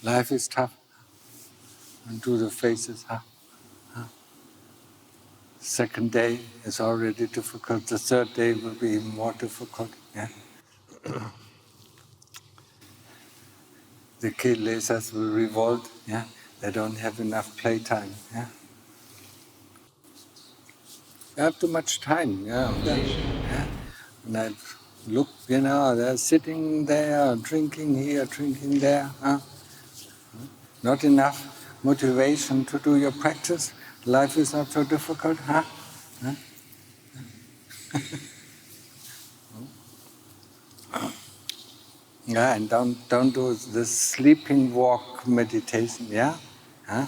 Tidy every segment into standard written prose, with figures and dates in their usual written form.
Life is tough. And do the faces, Second day is already difficult. The third day will be even more difficult. Yeah? The kilesas will revolt. Yeah? They don't have enough playtime. Yeah? They have too much time. Yeah? Yeah? And I look, they're sitting there, drinking here, drinking there. Not enough motivation to do your practice. Life is not so difficult, huh? Yeah, and don't do this sleeping walk meditation, yeah? Huh?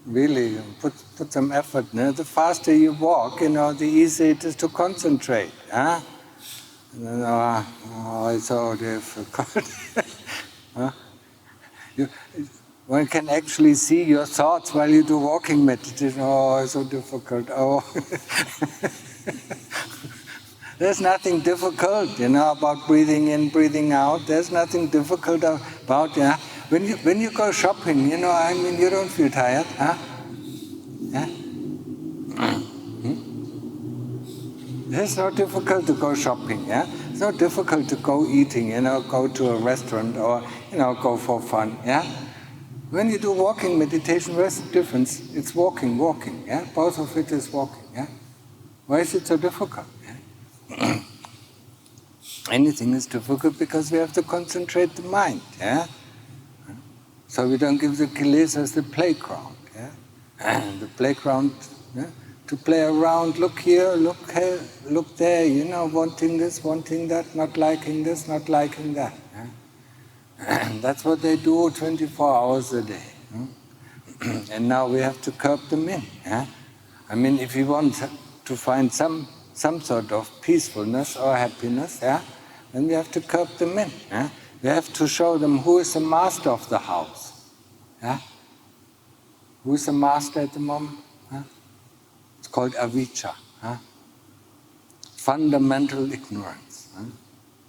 Really, put some effort. No? The faster you walk, the easier it is to concentrate. Huh? Oh, it's so difficult. Huh? One can actually see your thoughts while you do walking meditation. Oh, it's so difficult. Oh. There's nothing difficult, about breathing in, breathing out. There's nothing difficult about, yeah. When you go shopping, you don't feel tired, huh? Yeah? It's not difficult to go shopping, yeah. It's not difficult to go eating, go to a restaurant or, go for fun, yeah. When you do walking meditation, where's the difference? It's walking, yeah. Both of it is walking, yeah. Why is it so difficult? Yeah? Anything is difficult because we have to concentrate the mind, yeah? So we don't give the kilesas the playground, yeah? And the playground, yeah? To play around, look here, look there, wanting this, wanting that, not liking this, not liking that. Yeah? And that's what they do 24 hours a day. And now we have to curb them in. Yeah? If you want to find some sort of peacefulness or happiness, yeah, then we have to curb them in. Yeah? We have to show them who is the master of the house. Yeah? Who is the master at the moment? Yeah? It's called avijja, fundamental ignorance.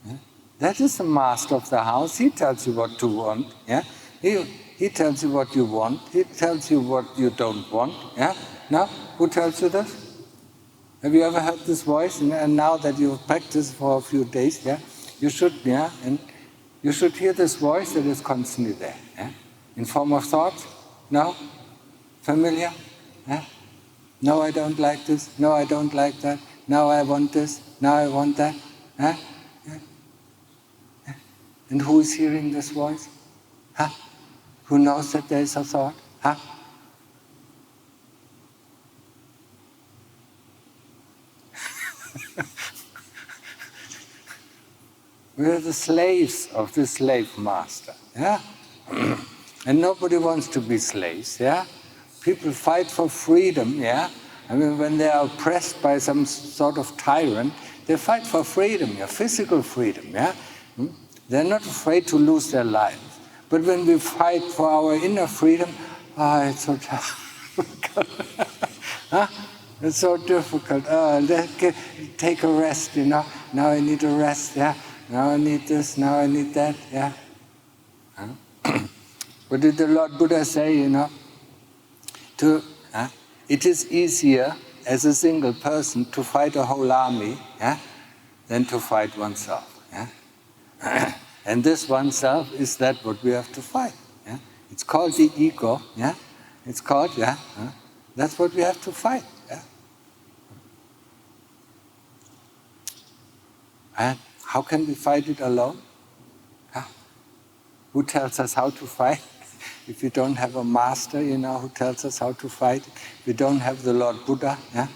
Yeah? That is the master of the house. He tells you what to want. Yeah? He tells you what you want. He tells you what you don't want. Yeah? Now, who tells you this? Have you ever heard this voice? And now that you've practiced for a few days, yeah, you should, yeah, and you should hear this voice that is constantly there, yeah, in form of thought. No, familiar, yeah. No, I don't like this. No, I don't like that. Now I want this. Now I want that. Yeah? Yeah. Yeah. And who is hearing this voice? Huh? Who knows that there is a thought? Huh? We are the slaves of the slave master. Yeah? And nobody wants to be slaves. Yeah? People fight for freedom. Yeah? When they are oppressed by some sort of tyrant, they fight for freedom, yeah? Physical freedom. Yeah? They're not afraid to lose their lives. But when we fight for our inner freedom, it's so tough. Huh? It's so difficult. Take a rest, Now I need a rest, yeah. Now I need this, now I need that, yeah. What did the Lord Buddha say, It is easier as a single person to fight a whole army, yeah, than to fight oneself, yeah. And this oneself is that what we have to fight, yeah. It's called the ego, yeah. It's called, yeah. That's what we have to fight, yeah. And how can we fight it alone? Who tells us how to fight? If we don't have a master, who tells us how to fight. If we don't have the Lord Buddha, yeah?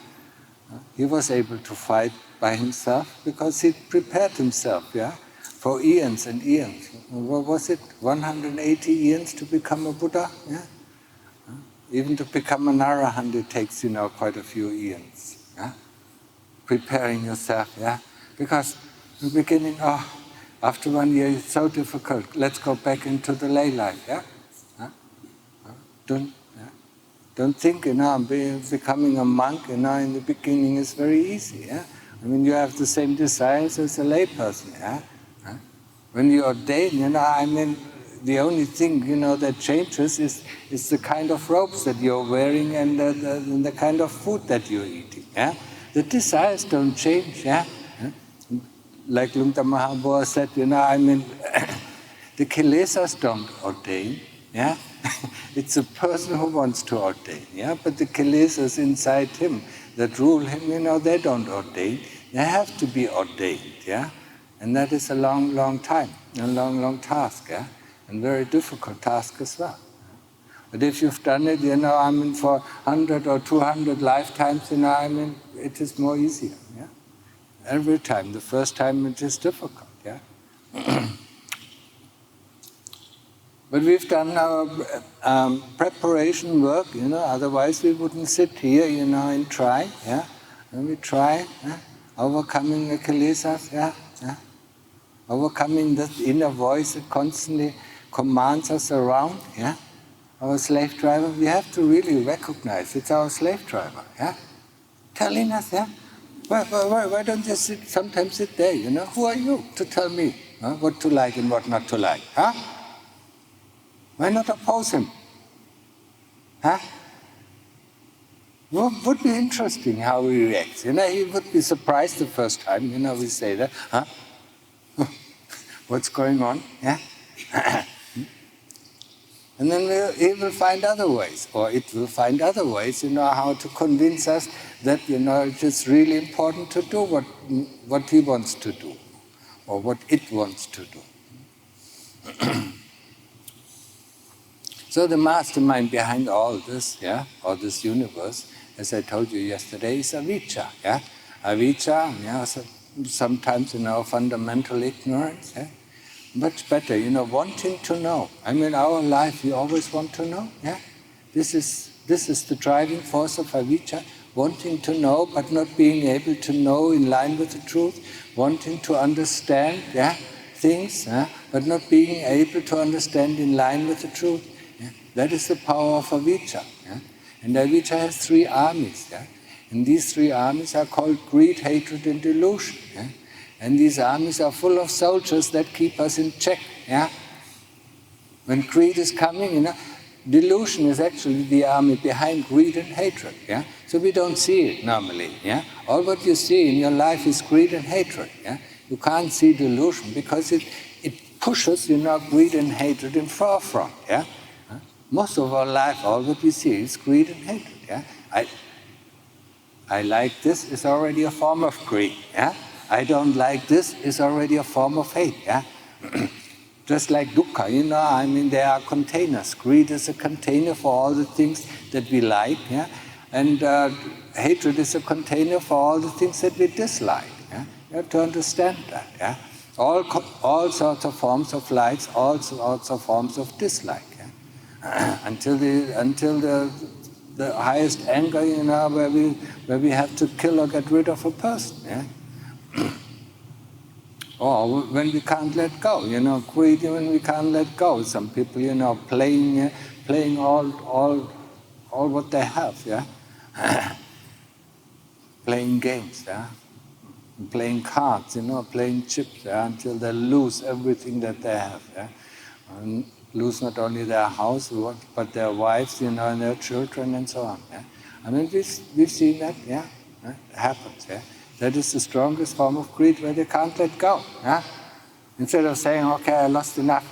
He was able to fight by himself because he prepared himself, yeah, for eons and eons. What was it? 180 eons to become a Buddha, yeah? Even to become an arahant, it takes, quite a few eons, yeah? Preparing yourself, yeah? Because in the beginning, after 1 year, it's so difficult. Let's go back into the lay life, yeah? Don't think, I'm becoming a monk, in the beginning is very easy, yeah? You have the same desires as a lay person, yeah? When you ordain, the only thing, that changes is the kind of robes that you're wearing and the kind of food that you're eating. Yeah? The desires don't change. Yeah? Like Lumta Mahabua said, the kilesas don't ordain. Yeah? It's a person who wants to ordain. Yeah? But the kilesas inside him that rule him, they don't ordain. They have to be ordained. Yeah? And that is a long, long time, a long, long task. Yeah? And very difficult task as well. But if you've done it, for 100 or 200 lifetimes, it is more easier. Yeah? Every time, the first time it is difficult. Yeah? But we've done our preparation work, otherwise we wouldn't sit here, and try. Yeah? And we try, overcoming the kilesas, overcoming that inner voice that constantly commands us around. Yeah? Our slave driver, we have to really recognize it's our slave driver. Yeah? Telling us, why don't you sometimes sit there? Who are you to tell me what to like and what not to like? Huh? Why not oppose him? Huh? Well, would be interesting how he reacts. He would be surprised the first time. We say that. Huh? What's going on? Yeah. And then he will find other ways, or it will find other ways. How to convince us that it is really important to do what he wants to do, or what it wants to do. So the mastermind behind all this, all this universe, as I told you yesterday, is avijja. Yeah? Avijja, sometimes fundamental ignorance. Yeah? Much better, wanting to know. Our life, we always want to know. Yeah? This is the driving force of avijja, wanting to know, but not being able to know in line with the truth, wanting to understand things, but not being able to understand in line with the truth. That is the power of avijja. Yeah? And avijja has 3 armies. Yeah? And these 3 armies are called greed, hatred, and delusion. Yeah? And these armies are full of soldiers that keep us in check. Yeah? When greed is coming, delusion is actually the army behind greed and hatred. Yeah? So we don't see it normally. Yeah? All what you see in your life is greed and hatred. Yeah? You can't see delusion because it pushes greed and hatred in forefront. Yeah? Most of our life, all what we see is greed and hatred. Yeah? I like this is already a form of greed. Yeah? I don't like this is already a form of hate. Yeah? Just like dukkha, there are containers. Greed is a container for all the things that we like. Yeah? And hatred is a container for all the things that we dislike. Yeah? You have to understand that. Yeah? All sorts of forms of likes, all sorts of forms of dislike. Until the highest anger, where we have to kill or get rid of a person, yeah? Or when we can't let go, greed when we can't let go. Some people, playing all what they have, yeah? Playing games, yeah? Playing cards, playing chips, yeah? Until they lose everything that they have, yeah? And lose not only their house, but their wives, and their children, and so on. Yeah? We've seen that, yeah? It happens, yeah? That is the strongest form of greed where they can't let go. Yeah? Instead of saying, okay, I lost enough,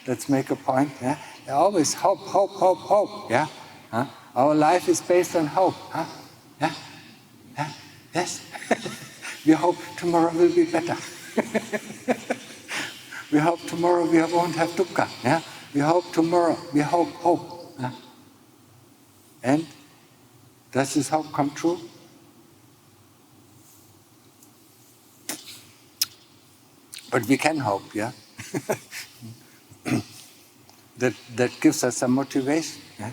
let's make a point. Yeah? They always hope. Yeah? Huh? Our life is based on hope. Huh? Yeah? Yeah? Yes? We hope tomorrow will be better. We hope tomorrow we won't have dukkha. Yeah? We hope tomorrow, we hope. Yeah? And does this hope come true? But we can hope, yeah? that gives us some motivation. Yeah?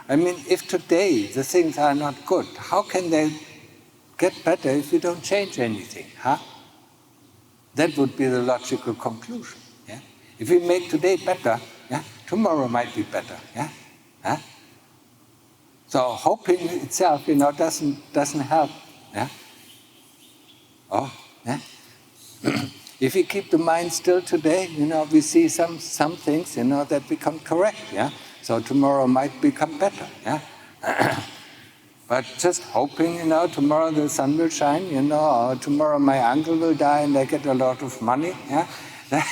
If today the things are not good, how can they get better if we don't change anything? Huh? That would be the logical conclusion. Yeah? If we make today better, yeah, tomorrow might be better. Yeah? Huh? So hoping itself, doesn't help. Yeah? Oh, yeah? If we keep the mind still today, we see some things, that become correct, yeah. So tomorrow might become better, yeah. But just hoping, tomorrow the sun will shine, or tomorrow my uncle will die and I get a lot of money, yeah. That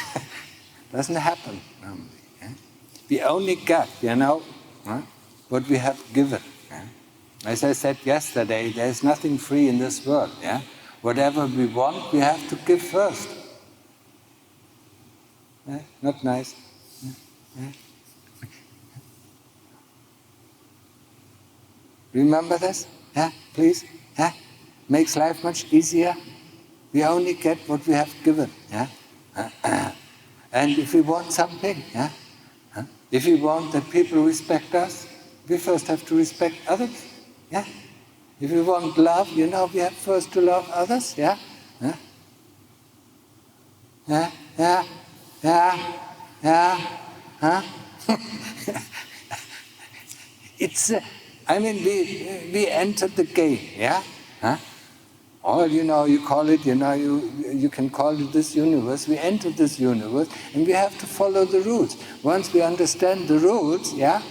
doesn't happen normally, yeah? We only get, what we have given. Yeah? As I said yesterday, there's nothing free in this world, yeah. Whatever we want, we have to give first. Yeah? Not nice. Yeah? Remember this? Yeah, please. Yeah, makes life much easier. We only get what we have given. Yeah, and if we want something, yeah, if we want that people respect us, we first have to respect others. Yeah, if we want love, we have first to love others. Yeah, yeah, yeah, yeah, yeah, huh? It's. We entered the gate, yeah? Huh? Or, you call it, you can call it this universe. We entered this universe and we have to follow the rules. Once we understand the rules, yeah,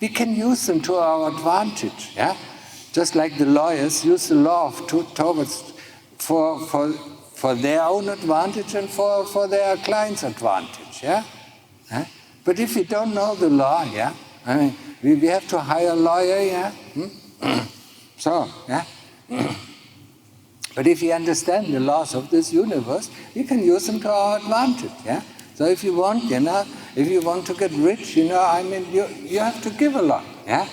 we can use them to our advantage, yeah? Just like the lawyers use the law for their own advantage and for their client's advantage, yeah? Huh? But if we don't know the law, yeah, we have to hire a lawyer, yeah? So, yeah? But if we understand the laws of this universe, we can use them to our advantage, yeah? So if you want, if you want to get rich, you have to give a lot, yeah?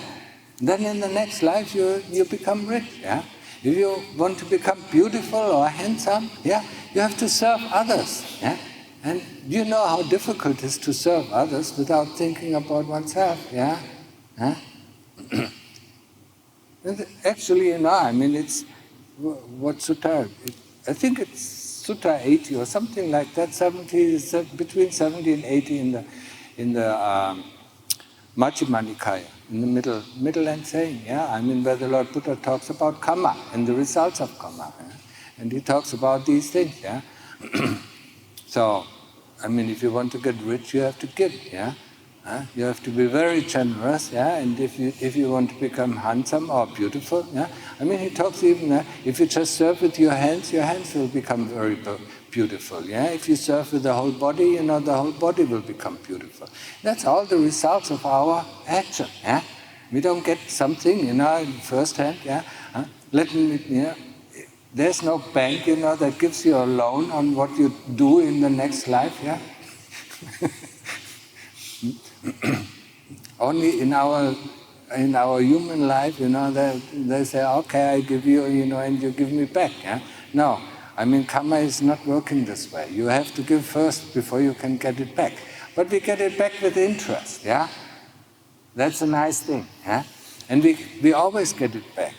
Then in the next life, you become rich, yeah? If you want to become beautiful or handsome, yeah, you have to serve others, yeah? And you know how difficult it is to serve others without thinking about oneself, yeah? Huh? Actually, it's what sutta, I think it's Sutta 80 or something like that, 70, between 70 and 80 in the Majjhima Nikaya, in the middle end saying, yeah? Where the Lord Buddha talks about karma and the results of karma. Yeah? And he talks about these things, yeah? So, if you want to get rich, you have to give, yeah? You have to be very generous, yeah? And if you want to become handsome or beautiful, yeah? He talks even, if you just serve with your hands will become very beautiful, yeah? If you serve with the whole body, the whole body will become beautiful. That's all the results of our action, yeah? We don't get something, in first hand, yeah? There's no bank, that gives you a loan on what you do in the next life, yeah? Only in our human life, they say, okay, I give you, and you give me back, yeah? No, karma is not working this way. You have to give first before you can get it back. But we get it back with interest, yeah? That's a nice thing, yeah? And we always get it back.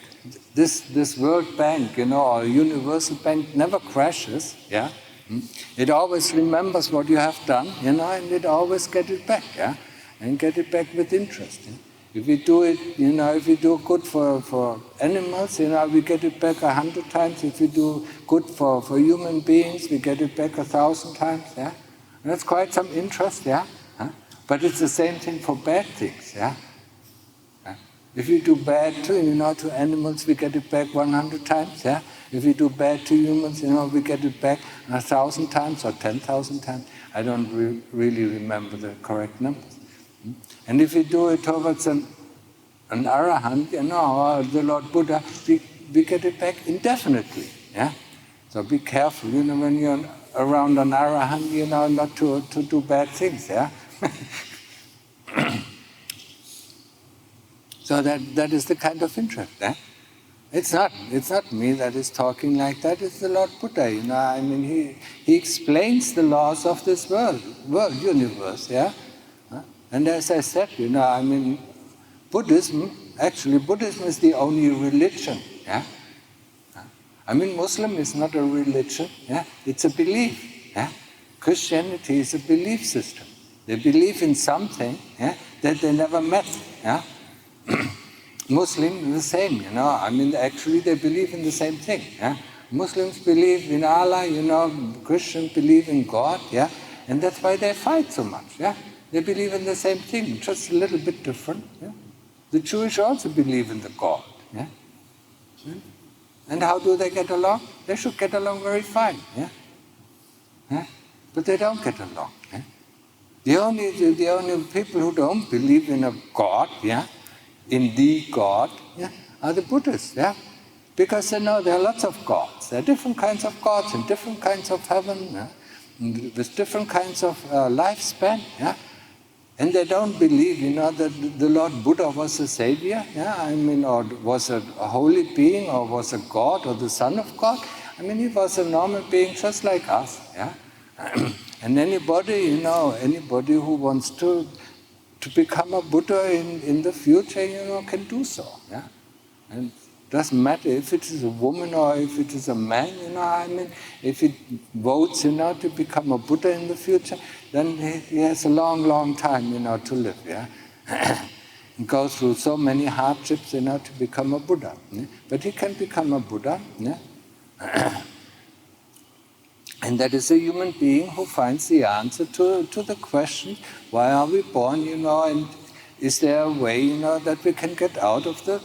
This World Bank, or Universal Bank never crashes, yeah? It always remembers what you have done, and it always get it back, yeah? And get it back with interest. Yeah? If we do it, if we do good for animals, we get it back 100 times. If we do good for human beings, we get it back 1,000 times, yeah? And that's quite some interest, yeah? Huh? But it's the same thing for bad things, yeah? If we do bad to animals, we get it back 100 times, yeah? If we do bad to humans, we get it back 1,000 times or 10,000 times. I don't really remember the correct numbers. And if we do it towards an arahant, or the Lord Buddha, we get it back indefinitely, yeah? So be careful, when you're around an arahant, not to do bad things, yeah? So that is the kind of interest, eh? It's not me that is talking like that, it's the Lord Buddha, he explains the laws of this world universe, yeah? And as I said, Buddhism is the only religion, yeah? Muslim is not a religion, yeah? It's a belief, yeah? Christianity is a belief system. They believe in something, yeah, that they never met, yeah? Muslim is the same, actually they believe in the same thing, yeah? Muslims believe in Allah, Christians believe in God, yeah? And that's why they fight so much, yeah? They believe in the same thing, just a little bit different, yeah? The Jewish also believe in the God, yeah? And how do they get along? They should get along very fine, yeah? Yeah? But they don't get along, yeah? The only people who don't believe in a God, yeah, in the God, yeah, are the Buddhists, yeah, because they know there are lots of gods. There are different kinds of gods and different kinds of heaven, yeah, with different kinds of lifespan, yeah, and they don't believe, that the Lord Buddha was a savior, yeah, or was a holy being, or was a God, or the son of God. He was a normal being just like us, yeah. And anybody who wants to become a Buddha in the future, can do so. Yeah? And it doesn't matter if it is a woman or if it is a man, if he votes, to become a Buddha in the future, then he has a long, long time, to live. Yeah? And go through so many hardships, to become a Buddha. Yeah? But he can become a Buddha. Yeah? And that is a human being who finds the answer to the question, why are we born, and is there a way, that we can get out of the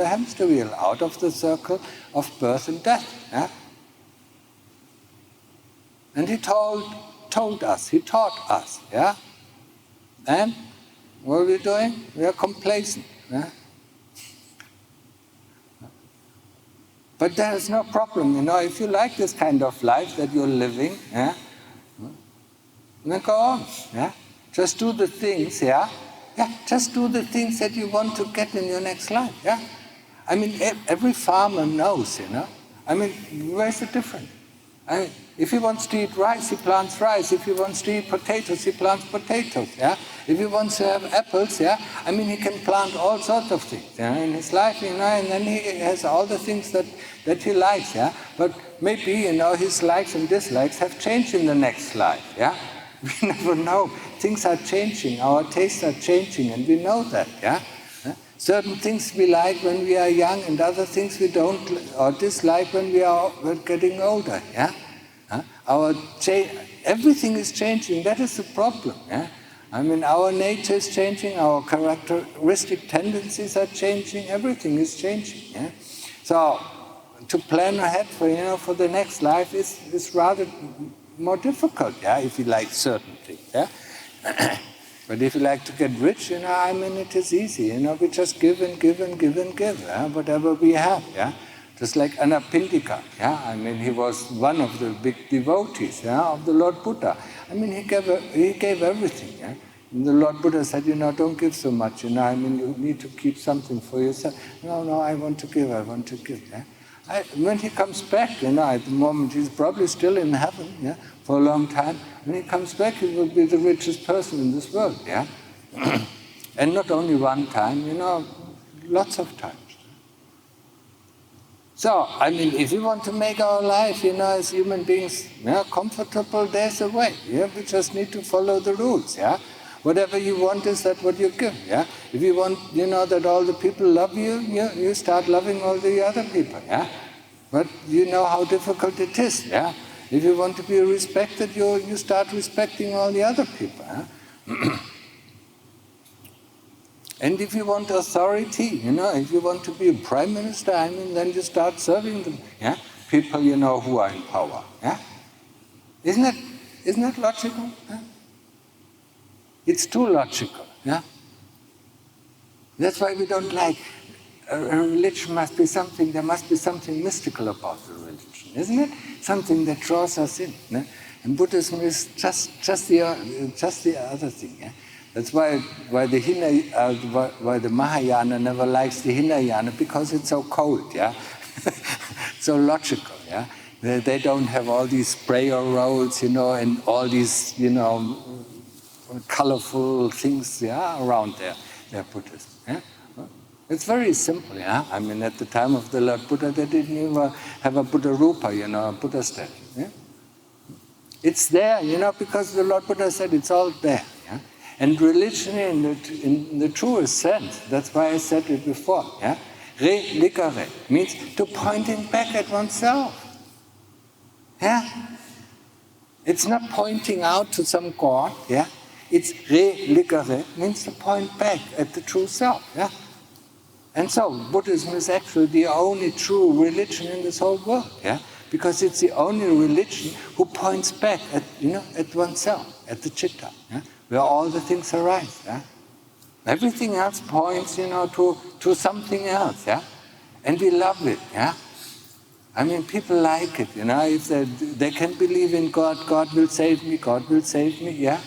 hamster wheel, out of the circle of birth and death. Yeah? And he told us, he taught us, yeah? And what are we doing? We are complacent. Yeah? But there is no problem, if you like this kind of life that you're living, yeah, then go on, yeah. Just do the things, yeah. Yeah, just do the things that you want to get in your next life, yeah. Every farmer knows, where's the difference? If he wants to eat rice, he plants rice. If he wants to eat potatoes, he plants potatoes. Yeah. If he wants to have apples, yeah, he can plant all sorts of things, yeah, in his life, and then he has all the things that he likes, yeah. But maybe, his likes and dislikes have changed in the next life, yeah. We never know. Things are changing. Our tastes are changing, and we know that, yeah. Certain things we like when we are young, and other things we don't or dislike when we're getting older. Yeah, everything is changing. That is the problem. Yeah, our nature is changing. Our characteristic tendencies are changing. Everything is changing. Yeah, so to plan ahead for the next life is rather more difficult. Yeah, if you like certain things. Yeah. But if you like to get rich, it is easy. We just give and give and give and give, yeah? Whatever we have, yeah. Just like Anapindika, yeah. He was one of the big devotees, yeah, of the Lord Buddha. He gave everything, yeah. And the Lord Buddha said, don't give so much, you need to keep something for yourself. No, I want to give, yeah. When he comes back, at the moment he's probably still in heaven, yeah, for a long time. When he comes back, he will be the richest person in this world, yeah. And not only one time, lots of times. So, if we want to make our life, as human beings, comfortable, there's a way. Yeah, we just need to follow the rules, yeah. Whatever you want is that what you give, yeah. If you want, that all the people love you, you start loving all the other people, yeah. But you know how difficult it is, yeah. If you want to be respected, you start respecting all the other people, yeah? And if you want authority, if you want to be a prime minister, then you start serving them, yeah. People, who are in power, yeah. Isn't that logical? Yeah? It's too logical, yeah? That's why we don't like, a religion must be something, there must be something mystical about the religion, isn't it? Something that draws us in. Yeah? And Buddhism is just the other thing, yeah? That's why the Mahayana never likes the Hinayana, because it's so cold, yeah? So logical, yeah? They don't have all these prayer rolls, and all these, colorful things, yeah, around their Buddhism. Yeah? It's very simple, yeah. At the time of the Lord Buddha, they didn't even have a Buddha Rupa, a Buddha statue. Yeah? It's there, because the Lord Buddha said it's all there. Yeah? And religion in the truest sense, that's why I said it before, yeah. Relicere means to pointing back at oneself. Yeah? It's not pointing out to some god, yeah? It's relicere, means to point back at the true self, yeah? And so Buddhism is actually the only true religion in this whole world, yeah? Because it's the only religion who points back at, at oneself, at the citta, yeah? Where all the things arise, yeah? Everything else points, to something else, yeah? And we love it, yeah? I mean, people like it, if they can believe in God, God will save me, God will save me, yeah?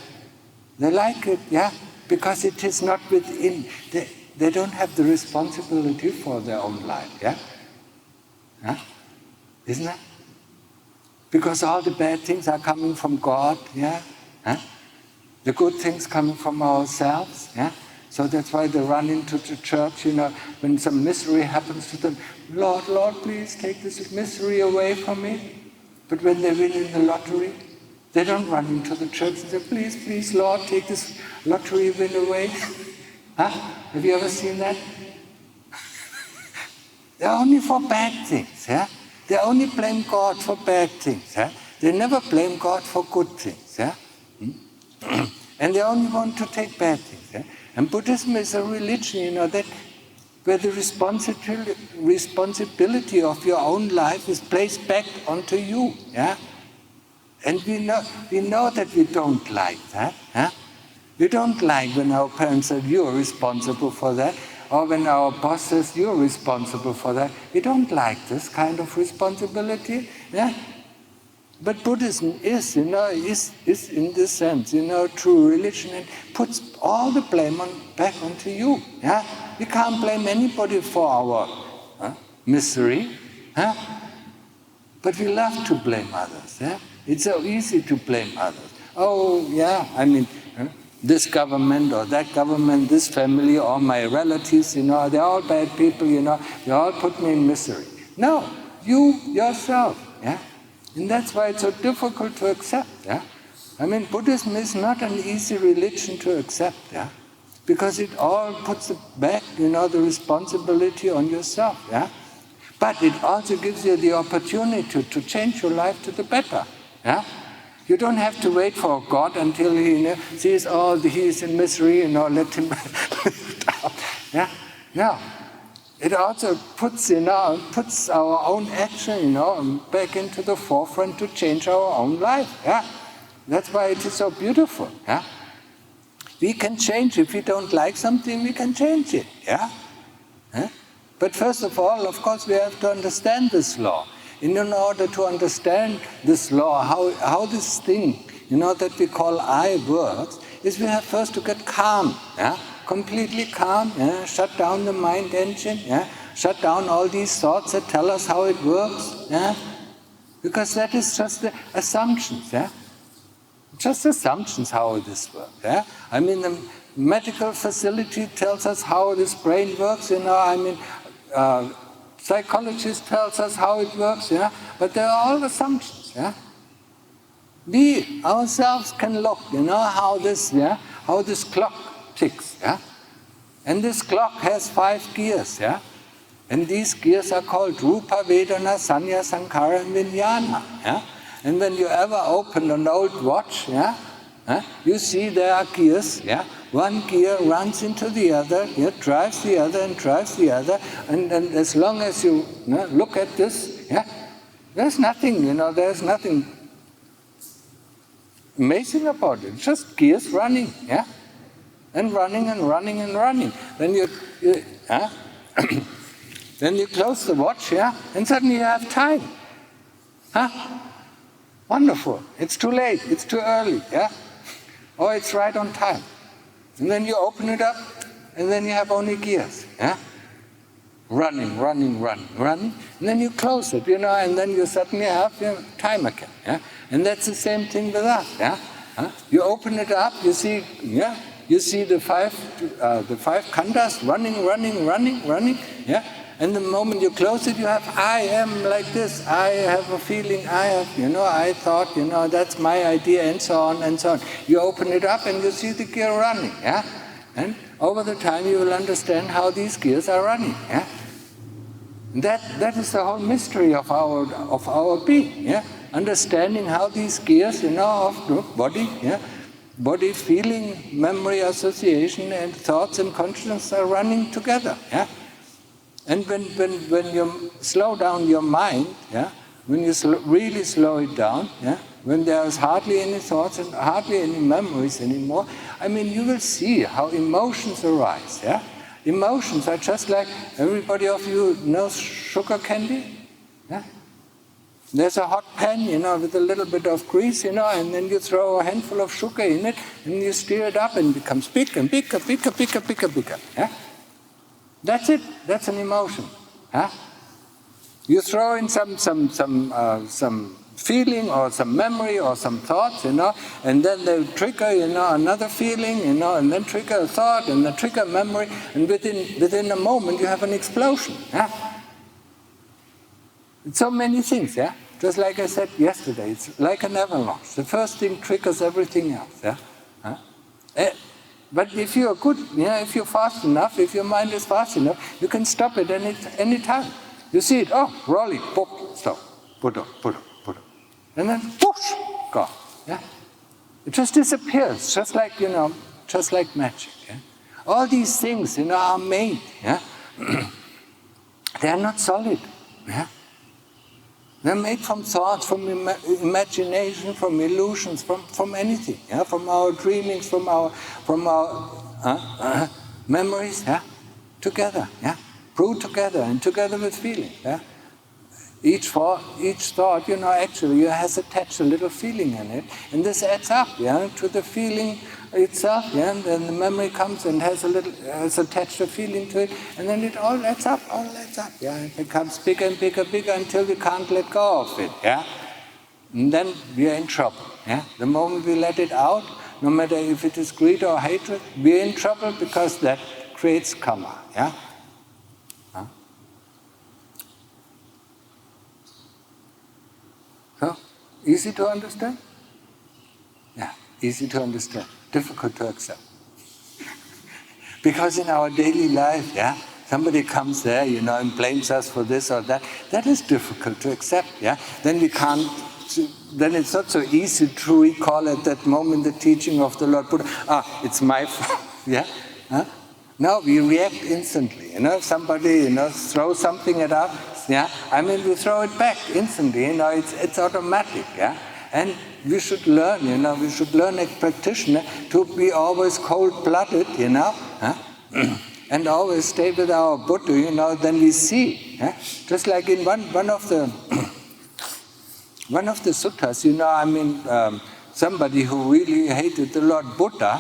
They like it, yeah? Because it is not within, they don't have the responsibility for their own life, yeah? Huh? Isn't it? Because all the bad things are coming from God, yeah? Huh? The good things coming from ourselves, yeah? So that's why they run into the church, when some misery happens to them. Lord, Lord, please take this misery away from me. But when they win in the lottery, they don't run into the church and say, please, please, Lord, take this lottery win away. Huh? Have you ever seen that? They're only for bad things, yeah? They only blame God for bad things, yeah? They never blame God for good things, yeah? And they only want to take bad things, yeah? And Buddhism is a religion, that where the responsibility of your own life is placed back onto you, yeah? And we know that we don't like that, huh? We don't like when our parents say, you're responsible for that, or when our boss says, you're responsible for that. We don't like this kind of responsibility, yeah? But Buddhism is in this sense, true religion, and puts all the blame back onto you, yeah? We can't blame anybody for our misery, huh? But we love to blame others, yeah? It's so easy to blame others. Oh, yeah, this government or that government, this family, or my relatives, they're all bad people, they all put me in misery. No, you, yourself, yeah? And that's why it's so difficult to accept, yeah? Buddhism is not an easy religion to accept, yeah? Because it all puts back, the responsibility on yourself, yeah? But it also gives you the opportunity to change your life to the better, yeah? You don't have to wait for God until he sees, he is in misery, let him down. Yeah? No. It also puts our own action, back into the forefront to change our own life. Yeah? That's why it is so beautiful. Yeah? We can change. If we don't like something, we can change it. Yeah? Huh? But first of all, of course, we have to understand this law. And in order to understand this law, how this thing, that we call I works, is we have first to get calm, yeah? Completely calm, yeah? Shut down the mind engine, yeah? Shut down all these thoughts that tell us how it works, yeah? Because that is just the assumptions, yeah? Just assumptions how this works, yeah? The medical facility tells us how this brain works, psychologist tells us how it works, yeah? But they're all assumptions, yeah? We ourselves can look, how this clock ticks, yeah? And this clock has 5 gears, yeah? And these gears are called Rupa, Vedana, Sanya, Sankhara, and Vijnana, yeah? And when you ever open an old watch, yeah? You see there are gears, yeah? One gear runs into the other, drives the other and drives the other, and as long as you look at this, yeah, there's nothing, there's nothing amazing about it. Just gears running, yeah, and running and running and running. Then then you close the watch, yeah, and suddenly you have time, huh? Wonderful. It's too late. It's too early, yeah, or it's right on time. And then you open it up, and then you have only gears, yeah? Running, running, running, running. And then you close it, and then you suddenly have time again, yeah? And that's the same thing with us, yeah? You open it up, you see, yeah? You see the five khandhas running, running, running, running, yeah? And the moment you close it, you have, I am like this, I have a feeling, I have, I thought, that's my idea, and so on and so on. You open it up and you see the gear running, yeah? And over the time you will understand how these gears are running, yeah? That is the whole mystery of our being. Yeah? Understanding how these gears, of the body, body, feeling, memory, association, and thoughts and consciousness are running together. Yeah? And when you slow down your mind, when you really slow it down, when there's hardly any thoughts and hardly any memories anymore, you will see how emotions arise. Yeah? Emotions are just like, everybody of you knows sugar candy? Yeah? There's a hot pan, with a little bit of grease, and then you throw a handful of sugar in it, and you stir it up, and it becomes bigger and bigger, bigger, bigger, bigger, bigger. Yeah? That's it. That's an emotion. Huh? You throw in some feeling or some memory or some thoughts, and then they trigger, another feeling, and then trigger a thought and then trigger memory, and within a moment you have an explosion. Yeah? It's so many things. Yeah. Just like I said yesterday, it's like an avalanche. The first thing triggers everything else. Yeah. Huh? But if you're good, if you're fast enough, if your mind is fast enough, you can stop it any time. You see it, rolling, pop, stop, put up. And then, whoosh, gone. Yeah? It just disappears, just like magic. Yeah? All these things, are made. Yeah? They are not solid. Yeah? They're made from thoughts, from imagination, from illusions, from anything, from our dreamings, from our memories, together, brewed together and together with feeling. Each thought, actually has attached a little feeling in it, and this adds up, to the feeling itself, and then the memory comes and has attached a feeling to it, and then it all adds up, it becomes bigger and bigger, bigger until we can't let go of it, and then we are in trouble, The moment we let it out, no matter if it is greed or hatred, we are in trouble because that creates karma, So, easy to understand? Yeah, easy to understand. Difficult to accept. Because in our daily life, somebody comes there, and blames us for this or that. That is difficult to accept, Then then it's not so easy to recall at that moment the teaching of the Lord Buddha. It's my fault, No, we react instantly. If somebody, throws something at us, we throw it back instantly. It's automatic. And we should learn. We should learn as practitioner to be always cold-blooded. And always stay with our Buddha. Then we see. Just like in one of the suttas. Somebody who really hated the Lord Buddha.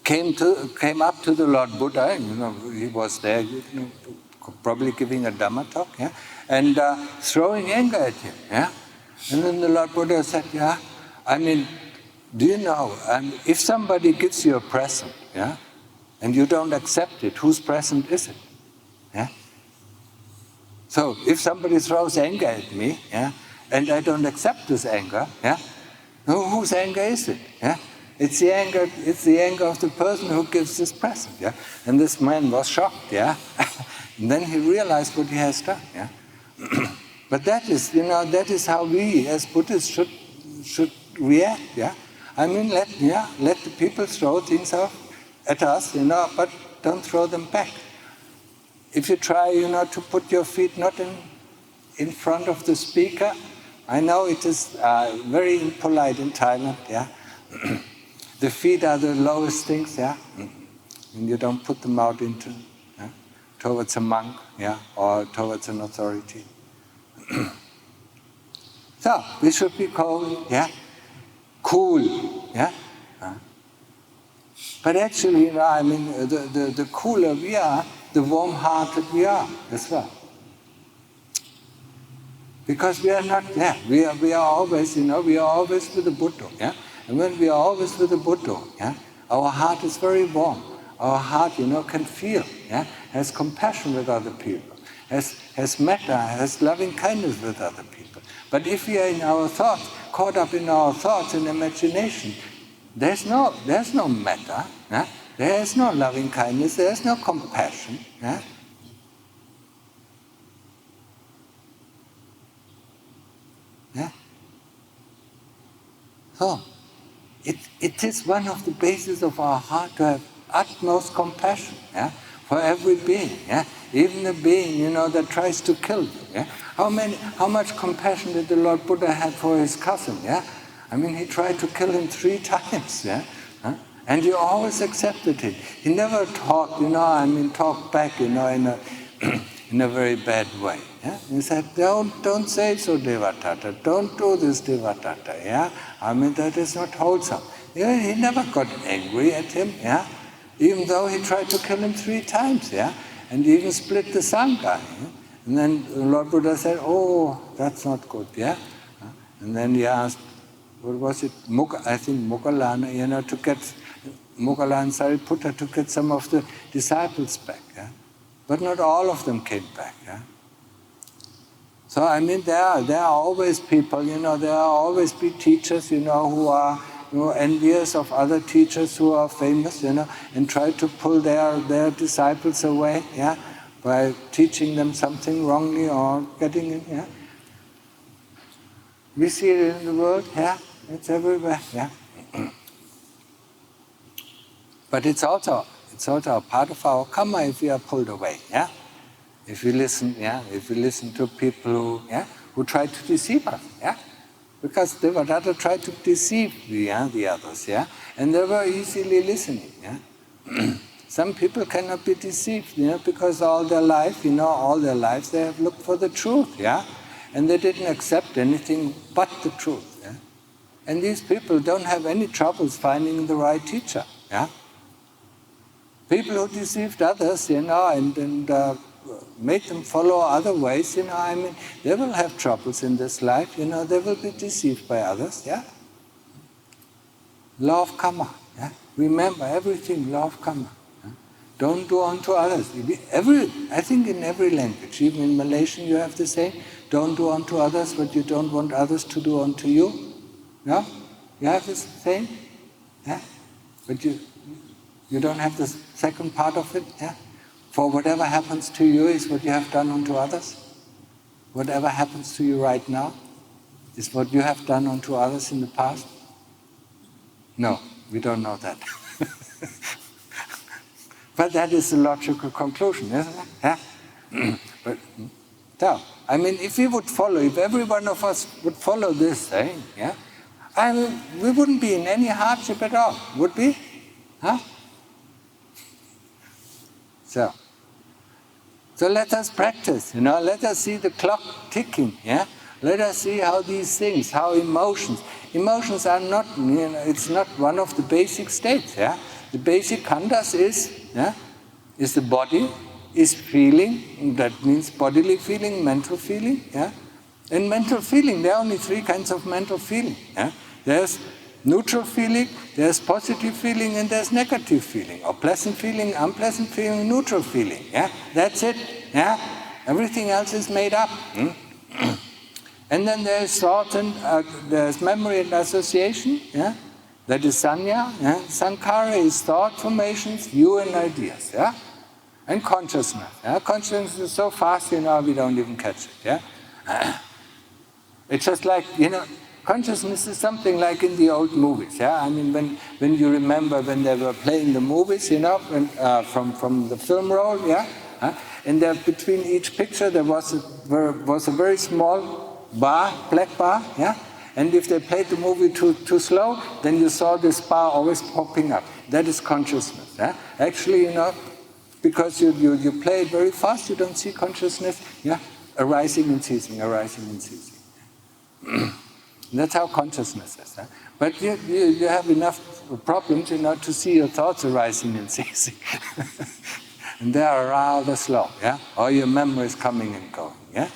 Came up to the Lord Buddha, he was there, probably giving a Dhamma talk, and throwing anger at him, And then the Lord Buddha said, do you know, if somebody gives you a present, and you don't accept it, whose present is it? So if somebody throws anger at me, and I don't accept this anger, whose anger is it? It's the anger of the person who gives this present, And this man was shocked, And then he realized what he has done, But that is how we as Buddhists should react, let the people throw things out at us, but don't throw them back. If you try, to put your feet not in front of the speaker, I know it is very impolite in Thailand, The feet are the lowest things, and you don't put them out towards a monk, or towards an authority. So we should be called, cool, But actually, the cooler we are, the warm-hearted we are as well. Because we are not, we are always, we are always with the Buddha, And when we are always with the Buddha, our heart is very warm. Our heart, can feel, has compassion with other people, has metta, has loving kindness with other people. But if we are in our thoughts, caught up in our thoughts and imagination, there's no metta. There is no loving kindness, there is no compassion. Yeah? Yeah? So, it is one of the bases of our heart to have utmost compassion, yeah, for every being, yeah, even a being, that tries to kill you. Yeah? How much compassion did the Lord Buddha have for his cousin? Yeah, I mean, he tried to kill him 3 times, yeah, huh? And he always accepted it. He never talked, talked back, in a in a very bad way. Yeah? He said, don't say so, Devadatta. Don't do this, Devadatta. Yeah? I mean, that is not wholesome. Yeah, he never got angry at him, yeah? Even though he tried to kill him 3 times, yeah? And even split the Sangha. Yeah? And then Lord Buddha said, oh, that's not good, yeah? And then he asked, what was it? I think Moggallana, to get Moggallana and Sariputta to get some of the disciples back, yeah? But not all of them came back. Yeah? So, I mean, there are always people, there are always be teachers, who are envious of other teachers who are famous, and try to pull their disciples away, yeah, by teaching them something wrongly or getting in, yeah. We see it in the world, yeah, it's everywhere, yeah. But it's also a part of our karma if we are pulled away, yeah. If we listen to people who try to deceive us, yeah. Because Devadatta tried to deceive the others, yeah, and they were easily listening, yeah. Some people cannot be deceived, because all their lives they have looked for the truth, yeah, and they didn't accept anything but the truth, yeah. And these people don't have any troubles finding the right teacher, yeah. People who deceived others, and made them follow other ways, they will have troubles in this life, they will be deceived by others, yeah. Law of karma, yeah. Remember everything, law of karma. Yeah? Don't do unto others. I think in every language, even in Malaysian you have the same, don't do unto others what you don't want others to do unto you. No? You have the same? Yeah? But you don't have the second part of it, yeah? For whatever happens to you is what you have done unto others. Whatever happens to you right now is what you have done unto others in the past. No, we don't know that. But that is the logical conclusion, isn't it? Yeah? But, so, I mean, if every one of us would follow this thing, yeah, we wouldn't be in any hardship at all, would we? Huh? So let us practice, let us see the clock ticking, yeah? Let us see how these things, how emotions are not, it's not one of the basic states, yeah? The basic khandhas is the body, is feeling, that means bodily feeling, mental feeling, yeah? And mental feeling, there are only 3 kinds of mental feeling, yeah? There's neutral feeling, there's positive feeling, and there's negative feeling, or pleasant feeling, unpleasant feeling, neutral feeling. Yeah, that's it. Yeah, everything else is made up. And then there's thought and there's memory and association. Yeah, that is sanya. Yeah, sankhara is thought formations, view and ideas. Yeah, and consciousness. Yeah, consciousness is so fast, we don't even catch it. Yeah, it's just like consciousness is something like in the old movies, yeah. I mean, when you remember when they were playing the movies, from the film roll, yeah. And there between each picture there was a very small bar, black bar, yeah. And if they played the movie too slow, then you saw this bar always popping up. That is consciousness, yeah. Actually, because you play it very fast, you don't see consciousness, yeah, arising and ceasing, arising and ceasing. That's how consciousness is. Huh? But you have enough problems, to see your thoughts arising and ceasing. And they are rather slow, yeah? Or your memories coming and going, yeah?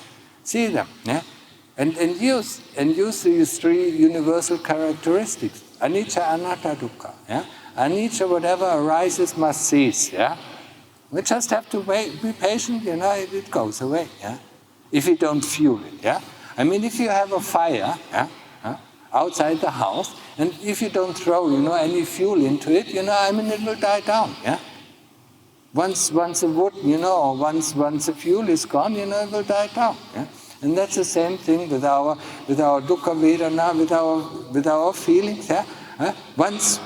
See them, yeah? And use these 3 universal characteristics. Anicca, anatta, dukkha, yeah? Anicca, whatever arises must cease, yeah? We just have to wait, be patient, it goes away, yeah? If you don't fuel it, yeah? I mean, if you have a fire, yeah? outside the house, and if you don't throw, any fuel into it, it will die down, yeah? Once the wood, or once the fuel is gone, it will die down, yeah? And that's the same thing with our dukkha vedana, with our feelings, yeah? Once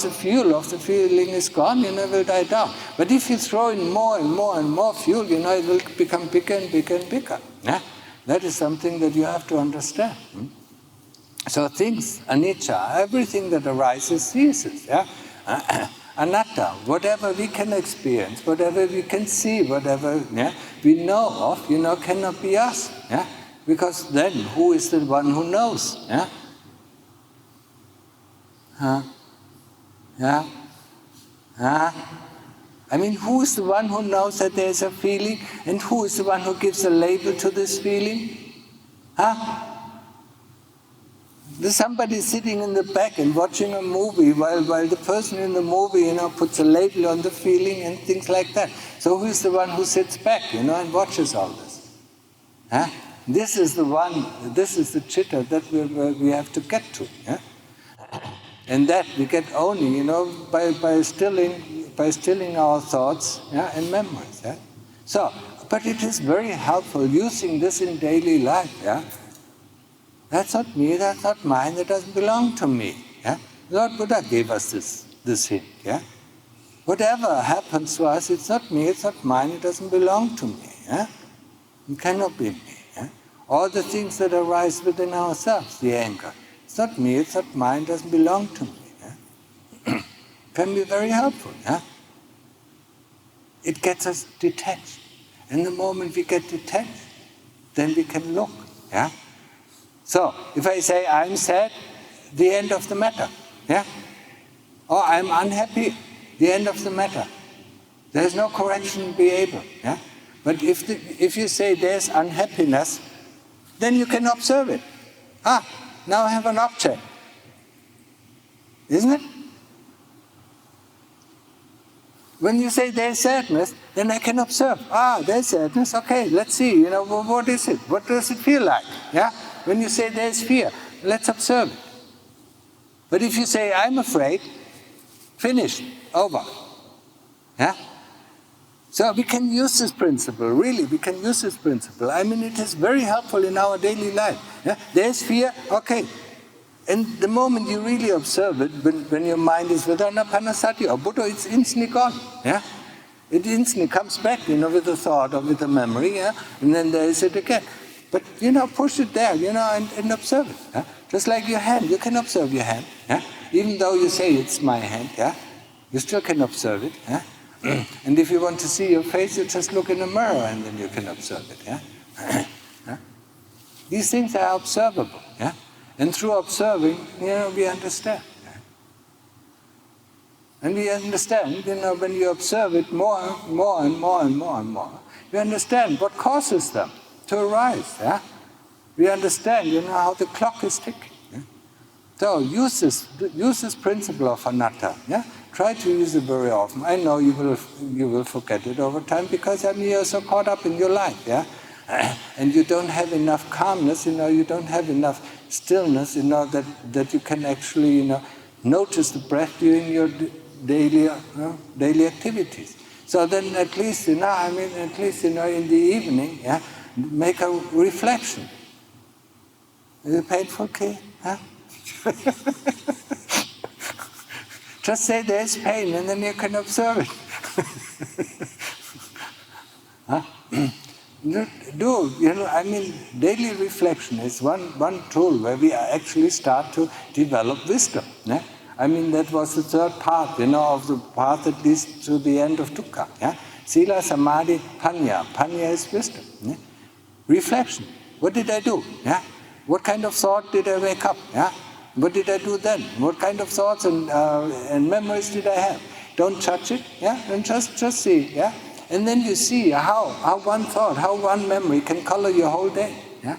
the fuel of the feeling is gone, it will die down. But if you throw in more and more and more fuel, it will become bigger and bigger and bigger, yeah? That is something that you have to understand. So things, anicca, everything that arises ceases, yeah? Anatta, whatever we can experience, whatever we can see, whatever we know of, cannot be us, yeah? Because then, who is the one who knows, yeah? Yeah? I mean, who is the one who knows that there is a feeling, and who is the one who gives a label to this feeling? There's somebody sitting in the back and watching a movie while the person in the movie, puts a label on the feeling and things like that. So who is the one who sits back, and watches all this? This is the one, this is the chitta that we have to get to. Yeah? And that we get only, by stilling our thoughts, and memories. Yeah? So, but it is very helpful using this in daily life. Yeah? That's not me, that's not mine, that doesn't belong to me. Yeah? Lord Buddha gave us this hint. Yeah? Whatever happens to us, it's not me, it's not mine, it doesn't belong to me. Yeah? It cannot be me. Yeah? All the things that arise within ourselves, the anger, it's not me, it's not mine, it doesn't belong to me. Yeah? Can be very helpful. Yeah? It gets us detached. And the moment we get detached, then we can look. Yeah? So, if I say, I'm sad, the end of the matter, yeah? Or I'm unhappy, the end of the matter. There's no correction to be able, yeah? But if you say there's unhappiness, then you can observe it. Now I have an object. Isn't it? When you say there's sadness, then I can observe. There's sadness, okay, let's see, what is it? What does it feel like, yeah? When you say there's fear, let's observe it. But if you say, I'm afraid, finished, over. Yeah? So we can use this principle, really, we can use this principle. I mean, it is very helpful in our daily life. Yeah? There's fear, okay. And the moment you really observe it, when your mind is with anapanasati or Buddha, it's instantly gone. Yeah? It instantly comes back, with a thought or with a memory, yeah? And then there is it again. But, push it there, and observe it. Yeah? Just like your hand, you can observe your hand. Yeah? Even though you say it's my hand, yeah? You still can observe it. Yeah? And if you want to see your face, you just look in the mirror and then you can observe it. Yeah? Yeah? These things are observable. Yeah? And through observing, we understand. Yeah? And we understand, when you observe it more and more and more and more and more, we understand what causes them to arise. Yeah? We understand, how the clock is ticking. Yeah? So use this principle of anatta. Yeah? Try to use it very often. I know you will forget it over time because you're so caught up in your life. Yeah? And you don't have enough calmness. You don't have enough stillness. That you can actually notice the breath during your daily activities. So then at least in the evening, yeah, make a reflection. Is it painful, Kay? Huh? Just say there's pain and then you can observe it. Huh? Daily reflection is one tool where we actually start to develop wisdom. Yeah? That was the third part, of the path that leads to the end of dukkha. Yeah? Sila, samadhi, panya. Panya is wisdom. Yeah? Reflection. What did I do? Yeah? What kind of thought did I wake up? Yeah? What did I do then? What kind of thoughts and memories did I have? Don't judge it, yeah? And just see, yeah? And then you see how one thought, how one memory can color your whole day, yeah?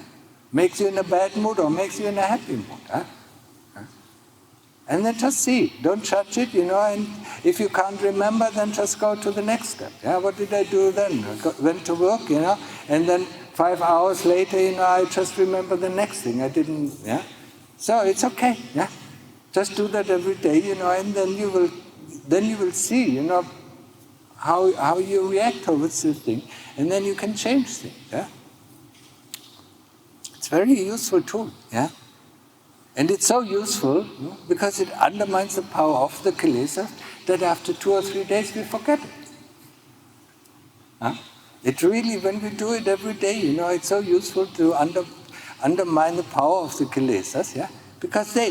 Makes you in a bad mood or makes you in a happy mood, huh? And then just see, don't judge it, and if you can't remember, then just go to the next step. Yeah, what did I do then? Went to work, and then 5 hours later, I just remember the next thing. I didn't, yeah? So it's okay, yeah. Just do that every day, and then you will see, how you react towards this thing, and then you can change things, yeah. It's a very useful tool, yeah. And it's so useful because it undermines the power of the kilesas that after 2 or 3 days we forget it. Huh? It really, when we do it every day, it's so useful to undermine the power of the kilesas, yeah, because they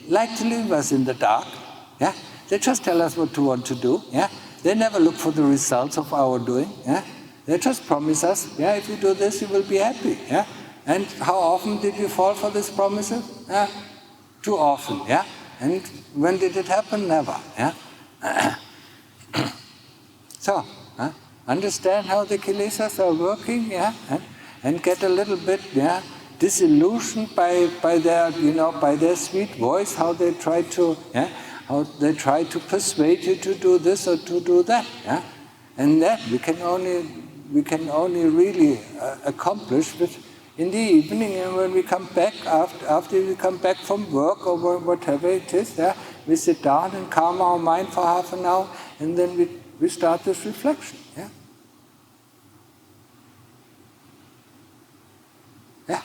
like to leave us in the dark, yeah. They just tell us what to want to do, yeah. They never look for the results of our doing, yeah. They just promise us, yeah, if you do this, you will be happy, yeah. And how often did we fall for these promises? Yeah? Too often, yeah. And when did it happen? Never, yeah. So, understand how the kilesas are working, yeah, and get a little bit, yeah, disillusioned by their, by their sweet voice, how they try to persuade you to do this or to do that, yeah. And that we can only really accomplish in the evening, and when we come back, after we come back from work or whatever it is, yeah, we sit down and calm our mind for half an hour, and then we start this reflection. Yeah? Yeah.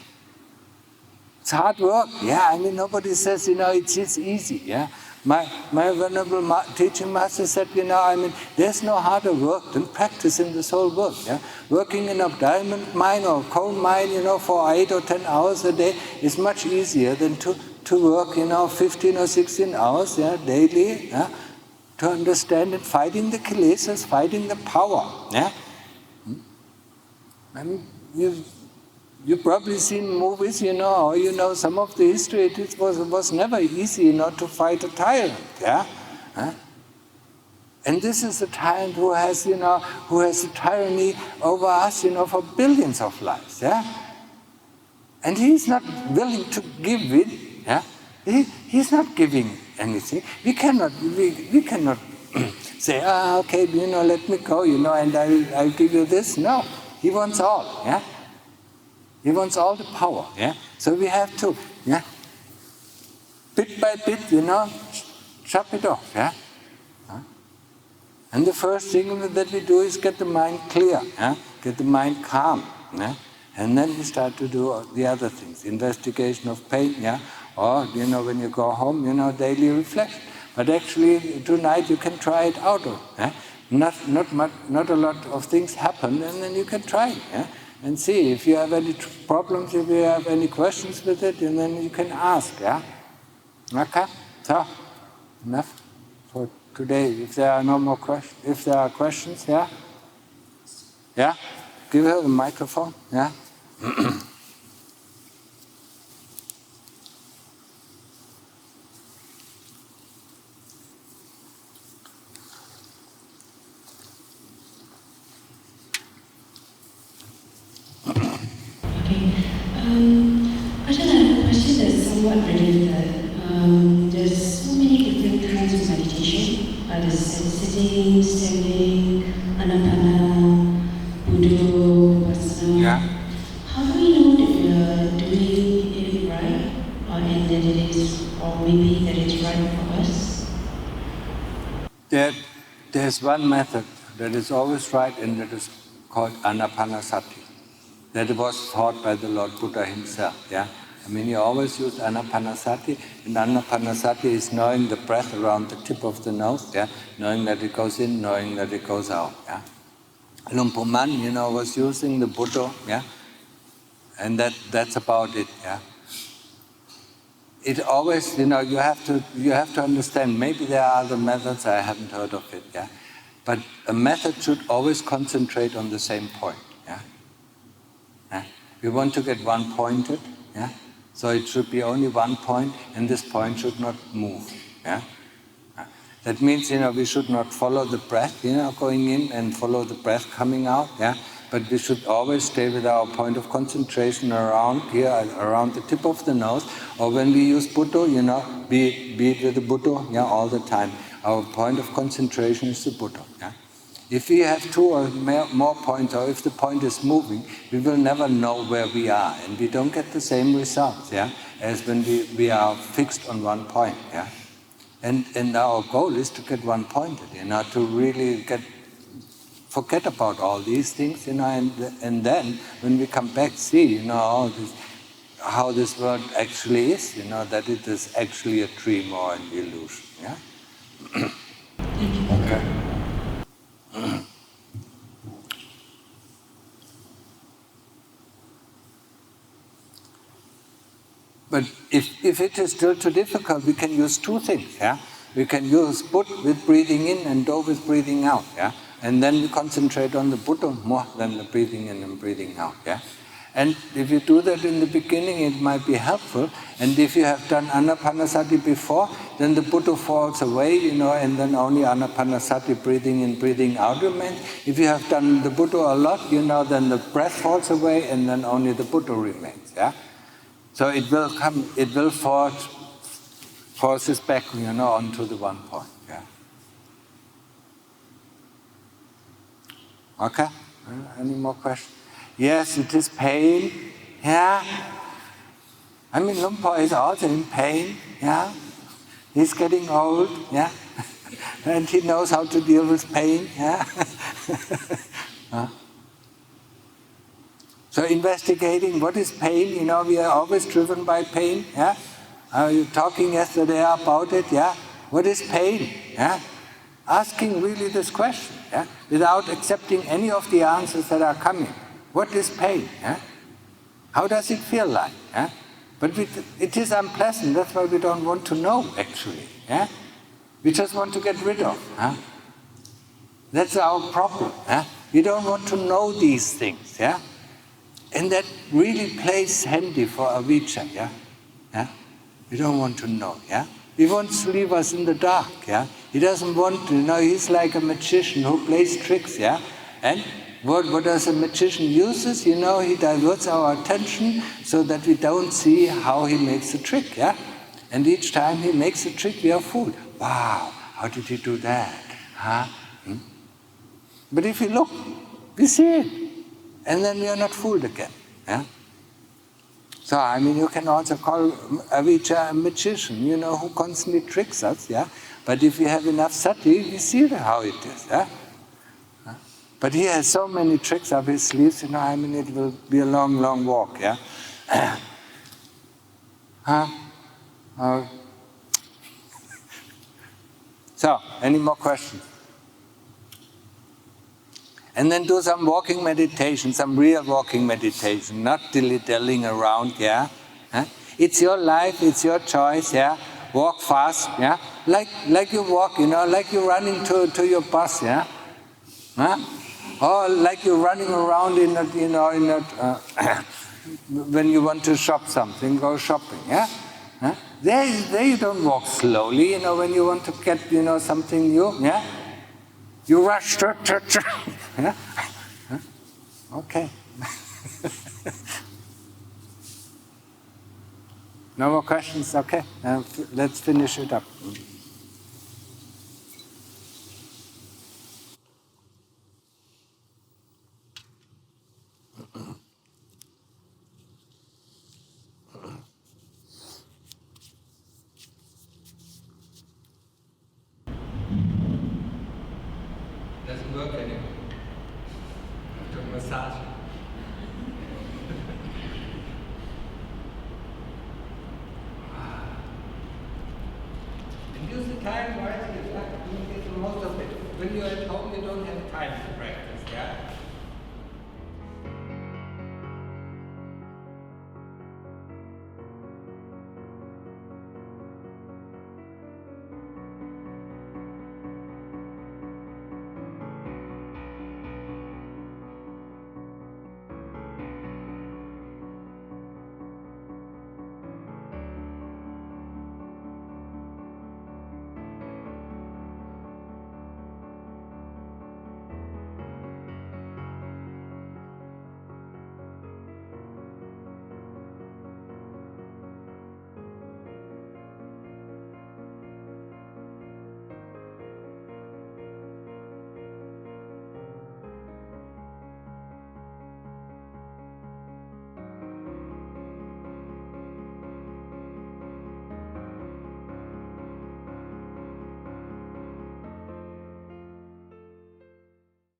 It's hard work. Yeah, I mean, nobody says, it's easy. Yeah. My venerable teaching master said, I mean, there's no harder work than practice in this whole world. Yeah? Working in a diamond mine or coal mine, for 8 or 10 hours a day is much easier than to work, 15 or 16 hours, yeah, daily, yeah, to understand and fighting the kilesas, fighting the power. Yeah? I mean, you've probably seen movies, or some of the history. It was never easy, to fight a tyrant, yeah. Huh? And this is a tyrant who has a tyranny over us, for billions of lives, yeah. And he's not willing to give it, yeah. He's not giving anything. We cannot say, okay, let me go, and I'll give you this. No, he wants all, yeah. He wants all the power, yeah. So we have to, yeah, bit by bit, chop it off, yeah. And the first thing that we do is get the mind clear, yeah? Get the mind calm, yeah? And then we start to do the other things, investigation of pain, yeah, or when you go home, daily reflection. But actually, tonight you can try it out, yeah? Not a lot of things happen, and then you can try it, yeah? And see if you have any problems, if you have any questions with it, and then you can ask, yeah? Okay, so enough for today. If there are no more questions, if there are questions, yeah? Yeah? Give her the microphone, yeah? Ajahn, I have a question that's somewhat related. There's so many different kinds of meditation. There's sitting, standing, anapana, buddho, vipassana. Yeah. How do we know that we are doing it right, and that it is, or maybe that it's right for us? There's one method that is always right, and that is called anapanasati. That was taught by the Lord Buddha himself, yeah? I mean, he always used anapanasati, and anapanasati is knowing the breath around the tip of the nose, yeah? Knowing that it goes in, knowing that it goes out, yeah? Lumpur Man, was using the Buddha, yeah? And that's about it, yeah? It always, you have to understand, maybe there are other methods, I haven't heard of it, yeah? But a method should always concentrate on the same point, yeah? We want to get one-pointed, yeah? So it should be only one point, and this point should not move, yeah? That means, we should not follow the breath, going in, and follow the breath coming out, yeah? But we should always stay with our point of concentration around here, around the tip of the nose, or when we use Buddha, be it with the Buddha, yeah, all the time. Our point of concentration is the Buddha, yeah? If we have 2 or more points, or if the point is moving, we will never know where we are, and we don't get the same results, yeah? as when we are fixed on one point. Yeah? And our goal is to get one pointed, to really forget about all these things, and then when we come back, see, how this world actually is, that it is actually a dream or an illusion. Yeah? Okay. But if it is still too difficult, we can use two things. Yeah? We can use Buddha with breathing in and Do with breathing out. Yeah? And then we concentrate on the Buddha more than the breathing in and breathing out. Yeah? And if you do that in the beginning, it might be helpful. And if you have done Anapanasati before, then the Buddha falls away, and then only Anapanasati, breathing in, breathing out remains. If you have done the Buddha a lot, then the breath falls away, and then only the Buddha remains. Yeah? So it will force us back, onto the one point. Yeah. Okay? Any more questions? Yes, it is pain. Yeah. I mean, Lumpur is also in pain. Yeah. He's getting old. Yeah. And he knows how to deal with pain. Yeah. So investigating what is pain, we are always driven by pain. Yeah. You were talking yesterday about it. Yeah. What is pain? Yeah. Asking really this question, yeah, without accepting any of the answers that are coming. What is pain? Yeah? How does it feel like? Yeah? But it is unpleasant, that's why we don't want to know, actually. Yeah? We just want to get rid of. Yeah? That's our problem. Yeah? We don't want to know these things. Yeah? And that really plays handy for avijja. Yeah? Yeah? We don't want to know. Yeah? He wants to leave us in the dark. Yeah? He doesn't want to, he's like a magician who plays tricks. Yeah? And what does a magician uses? He diverts our attention so that we don't see how he makes a trick. Yeah? And each time he makes a trick, we are fooled. Wow, how did he do that? Huh? But if we look, we see it. And then we are not fooled again. Yeah? So, you can also call avijja a magician, who constantly tricks us. Yeah? But if we have enough sati, we see how it is. Yeah? But he has so many tricks up his sleeves, it will be a long, long walk, yeah? So, any more questions? And then do some walking meditation, some real walking meditation, not dilly-dallying around, yeah? It's your life, it's your choice, yeah? Walk fast, yeah? Like you walk, like you're running to your bus, yeah? Huh? Or like you're running around when you want to shop something, go shopping, yeah? Huh? There you don't walk slowly, when you want to get, something new, yeah? You rush, yeah? Huh? Okay. No more questions? Okay, let's finish it up. Doesn't work anymore. I took massage. And use the time wisely, you get the most of it. When you're at home, you don't have time to practice, yeah?